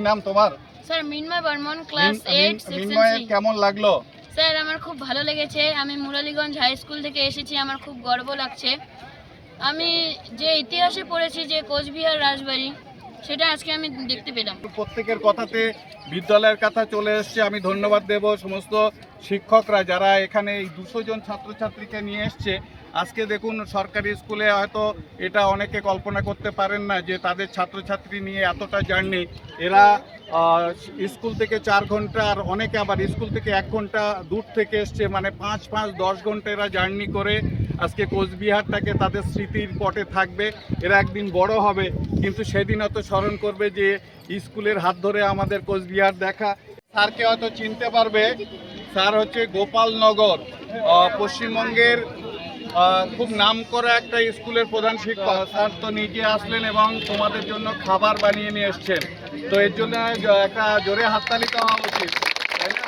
নাম তোমার? Sir মিনময় Barman, class 8 section মিনময়ের 3। কেমন লাগলো? স্যার আমার খুব ভালো লেগেছে। আমি মুরালীগঞ্জ হাই স্কুল থেকে এসেছি, আমার খুব গর্ব লাগছে। আমি যে ইতিহাসে পড়েছি যে কোচবিহার রাজবাড়ি, সেটা আজকে আমি দেখতে পেলাম। প্রত্যেকের কথাতে বিদ্যালয়ের কথা চলে এসছে। আমি ধন্যবাদ দেব সমস্ত শিক্ষকরা যারা এখানে এই 200 জন ছাত্রছাত্রীকে নিয়ে এসছে। আজকে দেখুন সরকারি স্কুলে হয়তো এটা অনেকে কল্পনা করতে পারেন না যে তাদের ছাত্রছাত্রী নিয়ে এতটা জার্নি। এরা স্কুল থেকে 4 ঘন্টা, আর অনেকে আবার স্কুল থেকে 1 ঘন্টা দূর থেকে এসছে, মানে 5-10 ঘন্টা এরা জার্নি করে আজকে কোচবিহারটাকে তাদের স্মৃতির পটে থাকবে। এরা একদিন বড় হবে, কিন্তু সেদিন হয়তো স্মরণ করবে যে স্কুলের হাত ধরে আমাদের কোচবিহার দেখা। স্যারকে হয়তো চিনতে পারবে, স্যার হচ্ছে গোপালনগর পশ্চিমবঙ্গের খুব নামকরা একটা স্কুলের প্রধান শিক্ষক। স্যার তো নিজে আসলেন এবং তোমাদের জন্য খাবার বানিয়ে নিয়ে এসছেন, তো এর জন্য একটা জোরে হাততালি দেওয়া উচিত, তাই না?